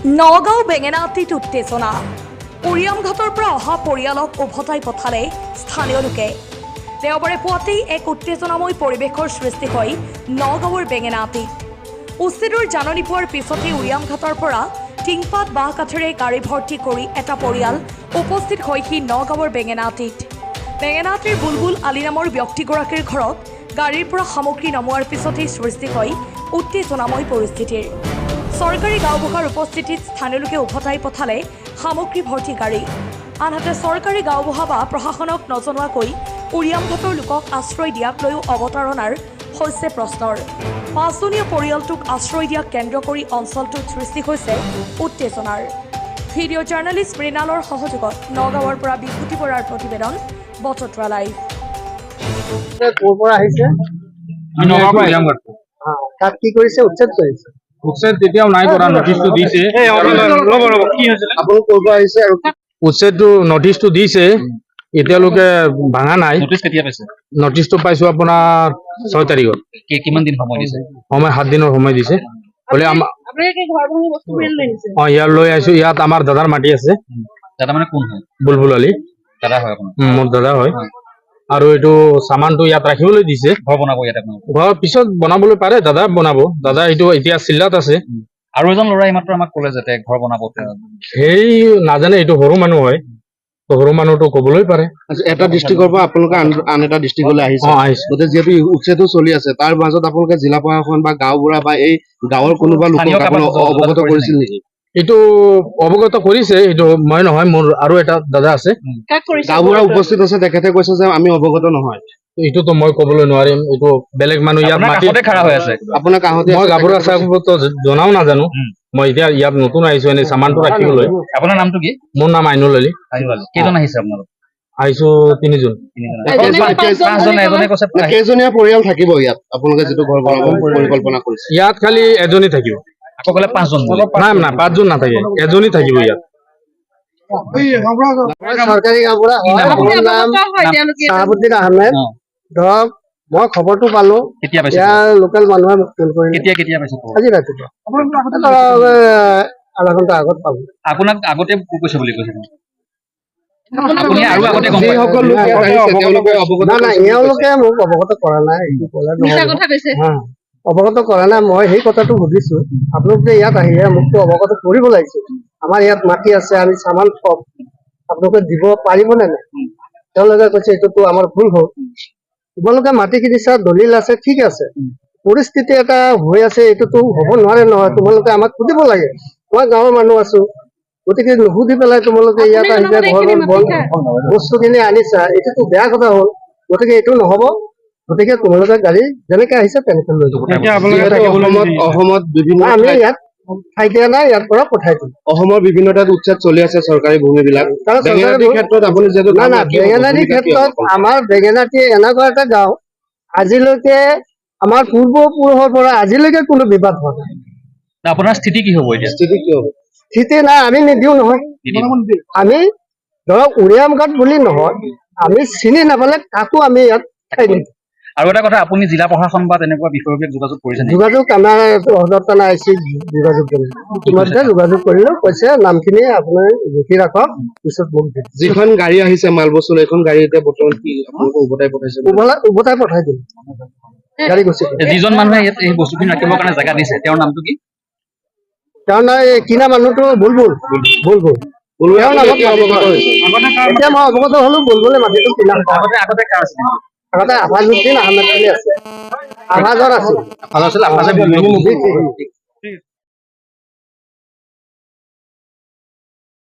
নগাঁও বেঙেনাআটিত উত্তেজনা উৰিয়ামঘাটৰ পৰা অহা পৰিয়ালক উভতাই পঠালে স্থানীয় লোকে। দেওবাৰে পুৱাতেই এক উত্তেজনাময় পৰিৱেশৰ সৃষ্টি হয় নগাঁৱৰ বেঙেনাআটিত। উচ্ছেদৰ জাননী পোৱাৰ পিছতে উৰিয়ামঘাটৰ পৰা টিংপাত বাঁহ কাঠেৰে গাড়ী ভৰ্তি কৰি এটা পৰিয়াল উপস্থিত হয়হি নগাঁৱৰ বেঙেনাআটিত। বেঙেনাআটিৰ বুলবুল আলী নামৰ ব্যক্তিগৰাকীৰ ঘৰত গাড়ীৰ পৰা সামগ্ৰী নমোৱাৰ পিছতেই সৃষ্টি হয় উত্তেজনাময় পৰিস্থিতিৰ। চৰকাৰী গাঁওবুঢ়াৰ উপস্থিতিত স্থানীয় লোকে উভতাই পঠালে সামগ্ৰী ভৰ্তি গাড়ী। আনহাতে চৰকাৰী গাঁওবুঢ়া বা প্ৰশাসনক নজনোৱাকৈ উৰিয়ামঘাটৰ লোকক আশ্ৰয় দিয়াক লৈও অৱতাৰণাৰ হৈছে প্ৰশ্নৰ। পাঁচজনীয়া পৰিয়ালটোক আশ্ৰয় দিয়াক কেন্দ্ৰ কৰি অঞ্চলটোত সৃষ্টি হৈছে উত্তেজনাৰ। ভিডিঅ' জাৰ্নেলিষ্ট মৃণালৰ সহযোগত নগাঁৱৰ পৰা বিভূতি বৰাৰ প্ৰতিবেদন বটদ্ৰা লাইভ। তাত কি কৰিছে? উচ্ছেদ কৰিছে। উচ্ছেদ তেতিয়াও নাই কৰা, নটিচটো দিছে। আপুনি কৰিব আহিছে আৰু উচ্ছেদটো নটিচটো দিছে, এতিয়ালৈকে ভাঙা নাই। নটিচটো পাইছো আপোনাৰ 6 তাৰিখত। কিমান দিন সময় দিছে? সময় 7 দিনৰ সময় দিছে। হ'লে ইয়াৰ লৈ আহিছো। ইয়াত আমাৰ দাদাৰ মাটি আছে। দাদা মানে কোন হয়? বুলবুল আলী দাদা হয় আপোনাৰ? মোৰ দাদা হয়। আৰু এইটো সামানটো ইয়াত ৰাখিবলৈ দিছে। ঘৰ বনাব ইয়াতে আপোনালোক? ঘৰ পিছত বনাবলৈ পাৰে, দাদা বনাব। দাদা এইটো এতিয়া চিল্লাত আছে। আৰু এজন ল'ৰাই এইমাত্ৰ আমাক ক'লে যাতে ঘৰ বনাব। সেই নাজানে, এইটো সৰু মানুহ হয়, সৰু মানুহটো ক'বলৈ পাৰে। এটা ডিষ্ট্ৰিক্টৰ পৰা আপোনালোকে আন এটা ডিষ্ট্ৰিক্টলৈ আহিছে। গতিকে যিহেতু উচ্ছেদো চলি আছে, তাৰ মাজত আপোনালোকে জিলা প্ৰশাসন বা গাঁওবুঢ়া বা এই গাঁৱৰ কোনোবা লোকক অৱগত কৰিছিল নেকি? এইটো অৱগত কৰিছে, এইটো মই নহয়, মোৰ আৰু এটা দাদা আছে। গাঁওবুঢ়া উপস্থিত আছে, তেখেতে কৈছে যে আমি অৱগত নহয়। এইটোতো মই ক'বলৈ নোৱাৰিম, এইটো বেলেগ মানুহ ইয়াত মাটি খাৰা হৈ আছে। আপোনাৰ কাষতে মই গাঁওবুঢ়া চাহেবতো জনাও নাজানো। মই এতিয়া ইয়াত নতুন আহিছো এনেই সামানটো ৰাখিবলৈ। আপোনাৰ নামটো কি? মোৰ নাম আইনুল আলী। কেইজন আহিছে আপোনালোক? আহিছো 3 জন। কেইজনীয়া পৰিয়াল থাকিব ইয়াত? আপোনালোকে যিটো ঘৰ বনাব পৰিকল্পনা কৰিছে, ইয়াত খালি এজনী থাকিব। আকৌ ক'লে 5 জন? নাই, 5 জন নাথাকে, এজনী থাকিব ইয়াত। চৰকাৰী গাঁওবুঢ়া চাহাবুদ্দিন আহমেদ। ধৰক মই খবৰটো পালো, ইয়াৰ লোকেল মানুহে মোক ফোন কৰিলে। কেতিয়া পাইছে? আজি ৰাতিপুৱা আধা ঘণ্টা আগত পালো। আপোনাক আগতে কৈছে বুলি কৈছে? এওঁলোকে মোক অৱগত কৰা নাই, অৱগত কৰা নাই। মই সেই কথাটো সুধিছো, আপোনালোকে ইয়াত আহিলে মোকতো অৱগত কৰিব লাগিছিল। আমাৰ ইয়াত মাটি আছে, আমি চামান থম, আপোনালোকে দিব পাৰিব নে নাই? তেওঁলোকে কৈছে এইটোতো আমাৰ ভুল হ'ল। তোমালোকে মাটি কিনিছা, দলিল আছে, ঠিক আছে, পৰিস্থিতি এটা হৈ আছে, এইটোতো হ'ব নোৱাৰে নহয়। তোমালোকে আমাক সুধিব লাগে, মই গাঁৱৰ মানুহ আছো। গতিকে নুসুধি পেলাই তোমালোকে ইয়াত আহিছে, ঘৰ বস্তুখিনি আনিছা, এইটোতো বেয়া কথা হ'ল। গতিকে এইটো নহব। গতিকে তোমালোকে গাড়ী যেনেকে আহিছে তেনেকে লৈ যাব। অসমত বিভিন্ন আমি ইয়াত ঠাই দিয়া নাই, ইয়াৰ পৰা পঠাই দিম। অসমৰ বিভিন্ন ঠাইত উচ্ছেদ চলি আছে চৰকাৰী ভূমিবিলাক। ক্ষেত্ৰত আপুনি যিহেতু বেঙেনাআটিৰ ক্ষেত্ৰত আমাৰ বেঙেনাআটি এনেকুৱা এটা গাঁও, আজিলৈকে আমাৰ পূৰ্বপুৰুষৰ পৰা আজিলৈকে কোনো বিবাদ হোৱা নাই। আপোনাৰ স্থিতি কি হ'ব এতিয়া? স্থিতি কি হ'ব? স্থিতি নাই, আমি নিদিওঁ নহয়। আমি ধৰক উৰিয়ামঘাট বুলি নহয়, আমি চিনি নাপালে কাকো আমি ইয়াত ঠাই দিম। আৰু এটা কথা, আপুনি জিলা প্ৰশাসন বা তেনেকুৱা বিষয়ক যোগাযোগ কৰিছে? যোগাযোগ আমাৰ সদৰ্থানা আইচি যোগাযোগ কৰিলো, ইতিমধ্যে যোগাযোগ কৰিলো। কৈছে নামখিনি আপুনি লিখি ৰাখক, পিছত মোক দিম। যিখন গাড়ী আহিছে মাল বস্তু, এইখন গাড়ী এতিয়া বৰ্তমান কি আপোনালোকে উভতাই পঠাইছে? উভতাই পঠাই দিম, গাড়ী গুচি গ'ল। যিজন মানুহে ইয়াত এই বস্তুখিনি ৰাখিবৰ কাৰণে জেগা দিছে, তেওঁৰ নামটো কি? তেওঁৰ নাই কিনা মানুহটো বুলবুল। এতিয়া মই অৱগত হলো, বুলবুলে মাটিটো কিনা। আগতে আফাজুদ্দিন আহমেদ বুলি আছে, আফাজৰ আছিল।